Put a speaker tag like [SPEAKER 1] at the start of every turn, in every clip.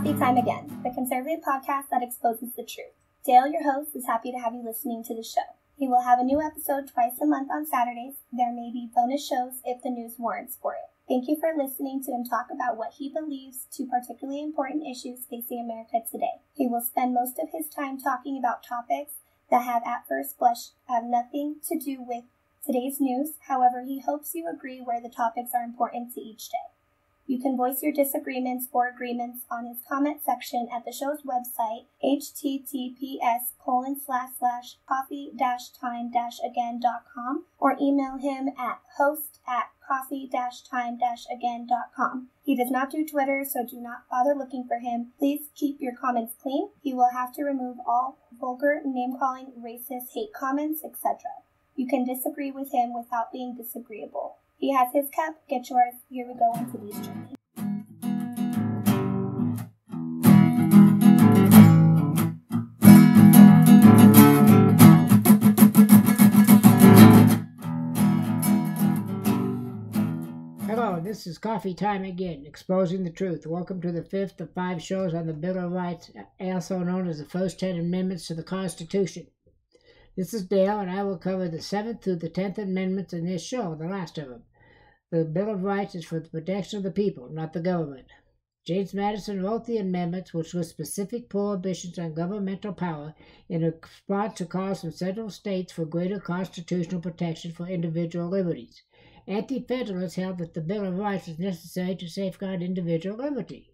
[SPEAKER 1] Coffee Time Again, the conservative podcast that exposes the truth. Dale, your host, is happy to have you listening to the show. He will have a new episode twice a month on Saturdays. There may be bonus shows if the news warrants for it. Thank you for listening to him talk about what he believes to particularly important issues facing America today. He will spend most of his time talking about topics that have at first blush have nothing to do with today's news. However, he hopes you agree where the topics are important to each day. You can voice your disagreements or agreements on his comment section at the show's website, https://coffee-time-again.com, or email him at host@coffee-time-again.com. He does not do Twitter, so do not bother looking for him. Please keep your comments clean. He will have to remove all vulgar, name-calling, racist, hate comments, etc. You can disagree with him without being disagreeable. He has his cup, get yours. Here we go into these journey.
[SPEAKER 2] Hello, this is Coffee Time Again, exposing the truth. Welcome to the fifth of 5 shows on the Bill of Rights, also known as the first 10 amendments to the Constitution. This is Dale, and I will cover the 7th through the 10th amendments in this show, the last of them. The Bill of Rights is for the protection of the people, not the government. James Madison wrote the amendments, which were specific prohibitions on governmental power in response to calls from several states for greater constitutional protection for individual liberties. Anti-Federalists held that the Bill of Rights was necessary to safeguard individual liberty.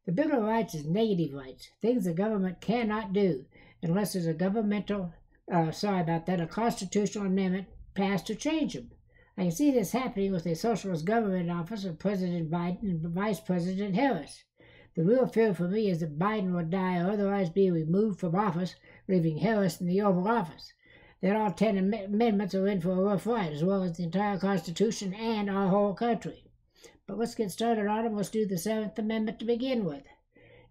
[SPEAKER 2] The Bill of Rights is negative rights, things the government cannot do unless there's a a constitutional amendment passed to change them. I can see this happening with a socialist government in office of President Biden and Vice President Harris. The real fear for me is that Biden will die or otherwise be removed from office, leaving Harris in the Oval Office. Then all 10 amendments are in for a rough ride, as well as the entire Constitution and our whole country. But let's get started on them. Let's do the 7th Amendment to begin with.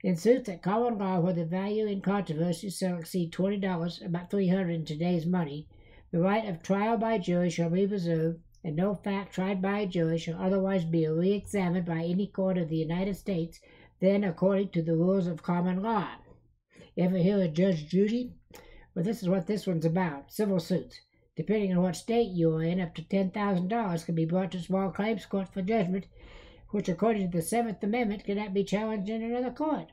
[SPEAKER 2] In suits at common law where the value in controversy shall exceed $20, about $300 in today's money, the right of trial by jury shall be reserved, and no fact tried by a jury shall otherwise be re-examined by any court of the United States than according to the rules of common law. Ever hear of Judge Judy? Well, this is what this one's about, civil suits. Depending on what state you are in, up to $10,000 can be brought to small claims court for judgment, which according to the 7th Amendment cannot be challenged in another court.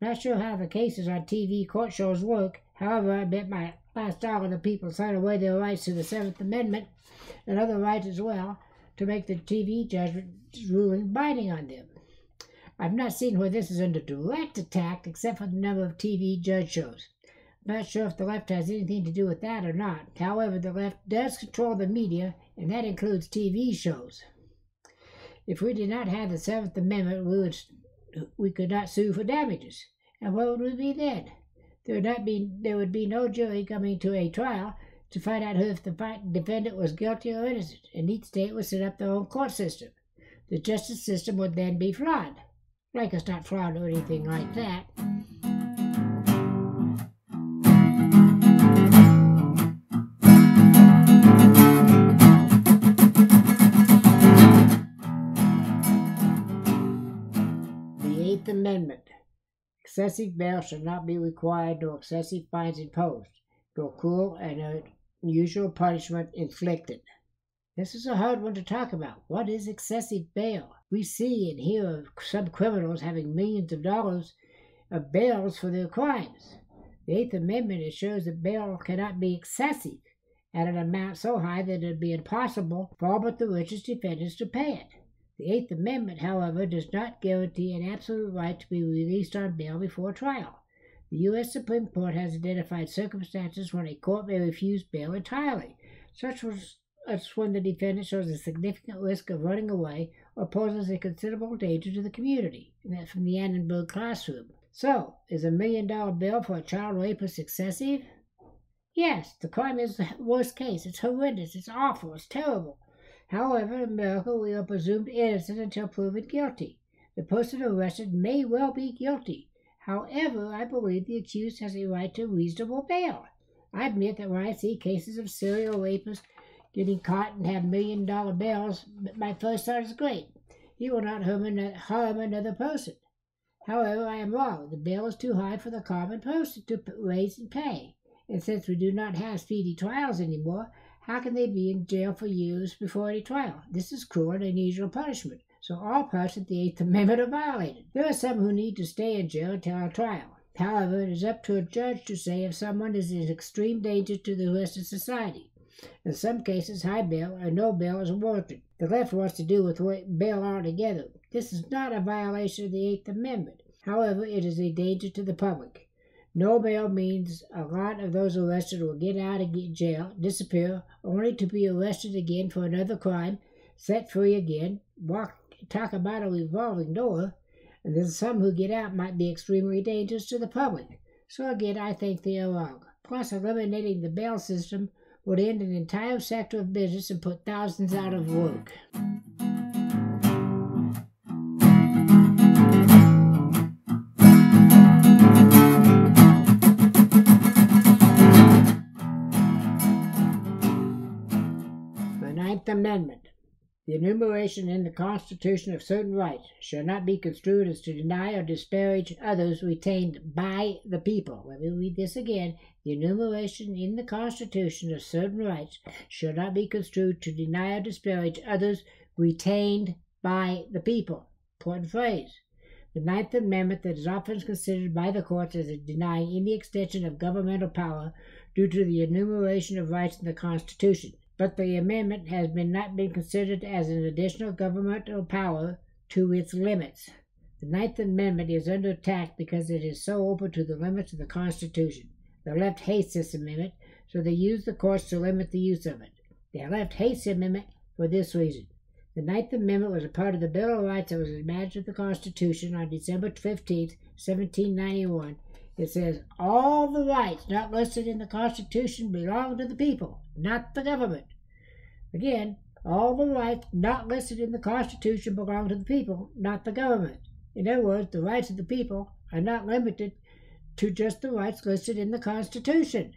[SPEAKER 2] I'm not sure how the cases on TV court shows work. However, I bet my last dollar the people sign away their rights to the 7th Amendment and other rights as well to make the TV judgment ruling binding on them. I've not seen where this is under direct attack except for the number of TV judge shows. I'm not sure if the left has anything to do with that or not. However, the left does control the media, and that includes TV shows. If we did not have the 7th Amendment, we could not sue for damages. And what would we be then? There would be no jury coming to a trial to find out if the defendant was guilty or innocent, and each state would set up their own court system. The justice system would then be flawed. Like it's not flawed or anything like that. The 8th Amendment. Excessive bail shall not be required nor excessive fines imposed, nor cruel and unusual punishment inflicted. This is a hard one to talk about. What is excessive bail? We see and hear of some criminals having millions of dollars of bails for their crimes. The 8th Amendment assures that bail cannot be excessive at an amount so high that it would be impossible for all but the richest defendants to pay it. The 8th Amendment, however, does not guarantee an absolute right to be released on bail before trial. The U.S. Supreme Court has identified circumstances when a court may refuse bail entirely, such as when the defendant shows a significant risk of running away or poses a considerable danger to the community. And that's from the Annenberg classroom. So, is $1 million bail for a child rapist excessive? Yes, the crime is the worst case. It's horrendous. It's awful. It's terrible. However, in America, we are presumed innocent until proven guilty. The person arrested may well be guilty. However, I believe the accused has a right to reasonable bail. I admit that when I see cases of serial rapists getting caught and have $1 million bails, my first thought is great. He will not harm another person. However, I am wrong. The bill is too high for the common person to raise and pay. And since we do not have speedy trials anymore, how can they be in jail for years before any trial? This is cruel and unusual punishment. So all parts of the Eighth Amendment are violated. There are some who need to stay in jail until our trial. However, it is up to a judge to say if someone is in extreme danger to the rest of society. In some cases, high bail or no bail is warranted. The left wants to do with bail altogether. This is not a violation of the Eighth Amendment. However, it is a danger to the public. No bail means a lot of those arrested will get out of jail, disappear, only to be arrested again for another crime, set free again, talk about a revolving door, and then some who get out might be extremely dangerous to the public. So again, I think they are wrong. Plus, eliminating the bail system would end an entire sector of business and put thousands out of work. The Ninth Amendment. The enumeration in the Constitution of certain rights shall not be construed as to deny or disparage others retained by the people. Let me read this again. The enumeration in the Constitution of certain rights shall not be construed to deny or disparage others retained by the people. Important phrase. The Ninth Amendment that is often considered by the courts as denying any extension of governmental power due to the enumeration of rights in the Constitution. But the amendment has not been considered as an additional governmental power to its limits. The Ninth Amendment is under attack because it is so open to the limits of the Constitution. The left hates this amendment, so they use the courts to limit the use of it. The left hates the amendment for this reason. The Ninth Amendment was a part of the Bill of Rights that was added to the Constitution on December 15, 1791. It says, all the rights not listed in the Constitution belong to the people, not the government. Again, all the rights not listed in the Constitution belong to the people, not the government. In other words, the rights of the people are not limited to just the rights listed in the Constitution.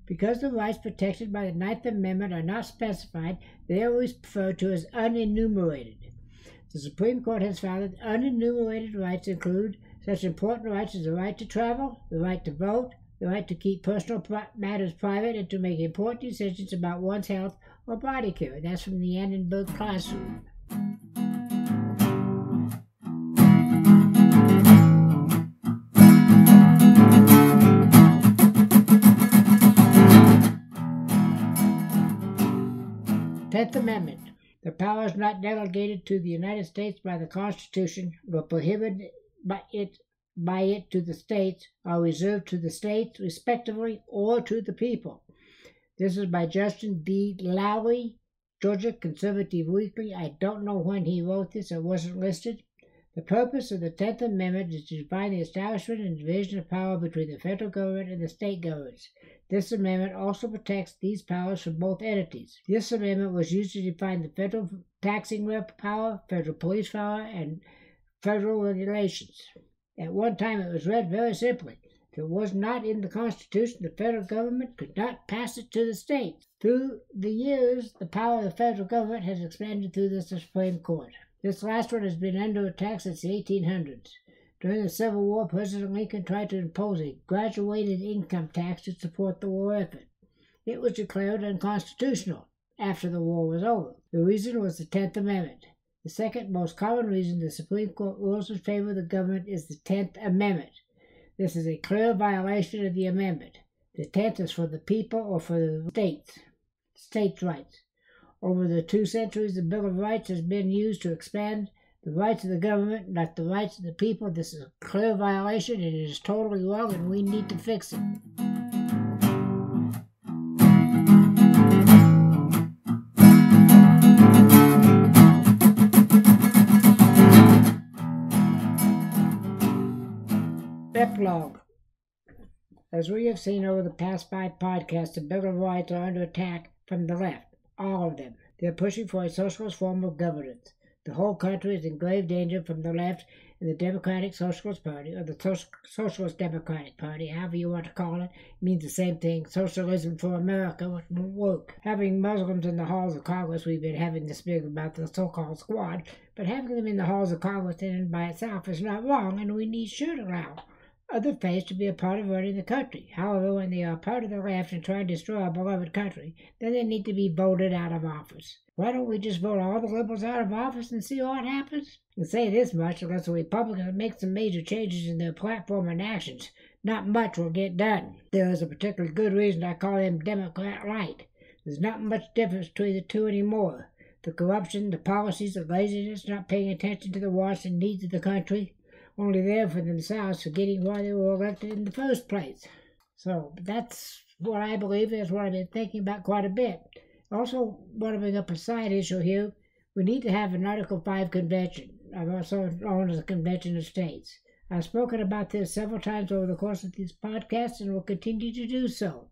[SPEAKER 2] Because the rights protected by the Ninth Amendment are not specified, they are referred to as unenumerated. The Supreme Court has found that unenumerated rights include such important rights as the right to travel, the right to vote, the right to keep personal matters private, and to make important decisions about one's health or body care. That's from the Annenberg Classroom. Tenth Amendment. The powers not delegated to the United States by the Constitution were prohibited by it to the states are reserved to the states respectively or to the people. This is by Justin D. Lowry, Georgia Conservative Weekly. I don't know when he wrote this. It wasn't listed. The purpose of the 10th Amendment is to define the establishment and division of power between the federal government and the state governments. This amendment also protects these powers from both entities. This amendment was used to define the federal taxing power, federal police power, and federal regulations. At one time it was read very simply. If it was not in the Constitution, the federal government could not pass it to the states. Through the years, the power of the federal government has expanded through the Supreme Court. This last one has been under attack since the 1800s. During the Civil War, President Lincoln tried to impose a graduated income tax to support the war effort. It was declared unconstitutional after the war was over. The reason was the 10th Amendment. The second most common reason the Supreme Court rules in favor of the government is the 10th Amendment. This is a clear violation of the amendment. The 10th is for the people or for the states' rights. Over the 2 centuries, the Bill of Rights has been used to expand the rights of the government, not the rights of the people. This is a clear violation, and it is totally wrong, and we need to fix it. Epilogue. As we have seen over the past 5 podcasts, the Bill of Rights are under attack from the left. All of them. They are pushing for a socialist form of governance. The whole country is in grave danger from the left and the Democratic Socialist Party, or the Socialist Democratic Party, however you want to call it. It means the same thing. Socialism for America, which won't work. Having Muslims in the halls of Congress, we've been having this big about the so-called squad, but having them in the halls of Congress in and by itself is not wrong, and we should allow other faiths to be a part of running the country. However, when they are part of the left and try to destroy our beloved country, then they need to be voted out of office. Why don't we just vote all the liberals out of office and see what happens? And say this much, unless the Republicans make some major changes in their platform and actions, not much will get done. There is a particularly good reason I call them Democrat light. There's not much difference between the two anymore. The corruption, the policies, the laziness, not paying attention to the wants and needs of the country, only there for themselves, forgetting why they were elected in the first place. So that's what I believe. That's what I've been thinking about quite a bit. Also, want to bring up a side issue here. We need to have an Article 5 convention, also known as a Convention of States. I've spoken about this several times over the course of these podcasts and will continue to do so.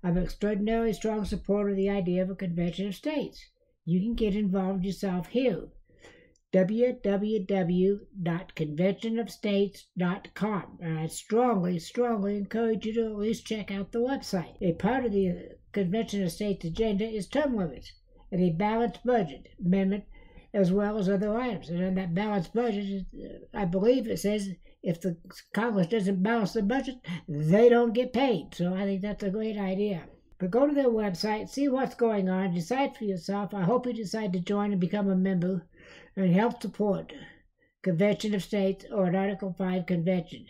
[SPEAKER 2] I'm an extraordinarily strong supporter of the idea of a Convention of States. You can get involved yourself here. www.conventionofstates.com. And I strongly encourage you to at least check out the website. A part of the Convention of States agenda is term limits and a balanced budget amendment, as well as other items. And on that balanced budget, I believe it says if the Congress doesn't balance the budget, they don't get paid. So I think that's a great idea. But go to their website, see what's going on, decide for yourself. I hope you decide to join and become a member and help support Convention of States or an Article 5 convention.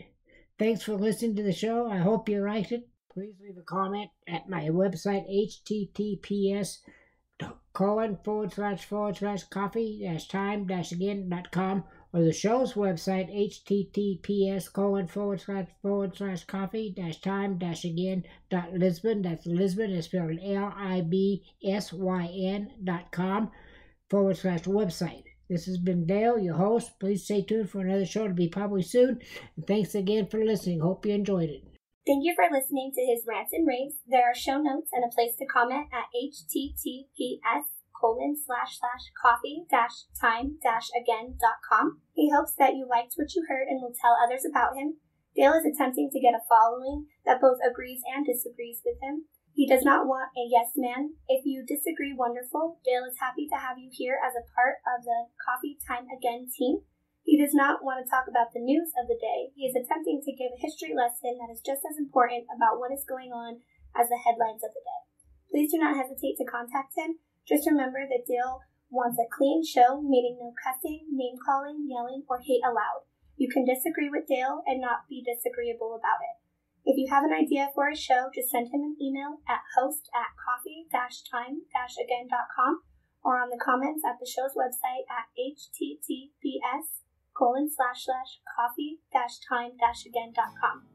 [SPEAKER 2] Thanks for listening to the show. I hope you liked it. Please leave a comment at my website, https://coffee-time-again.com, or the show's website, https://coffee-time-again.lisbon. That's Lisbon is spelled LIBSYN.com/website. This has been Dale, your host. Please stay tuned for another show to be probably soon. And thanks again for listening. Hope you enjoyed it.
[SPEAKER 1] Thank you for listening to his rants and raves. There are show notes and a place to comment at https://coffee-time-again.com. He hopes that you liked what you heard and will tell others about him. Dale is attempting to get a following that both agrees and disagrees with him. He does not want a yes man. If you disagree, wonderful. Dale is happy to have you here as a part of the Coffee Time Again team. He does not want to talk about the news of the day. He is attempting to give a history lesson that is just as important about what is going on as the headlines of the day. Please do not hesitate to contact him. Just remember that Dale wants a clean show, meaning no cussing, name-calling, yelling, or hate allowed. You can disagree with Dale and not be disagreeable about it. If you have an idea for a show, just send him an email at host@coffee-time-again.com or on the comments at the show's website at https://coffee-time-again.com.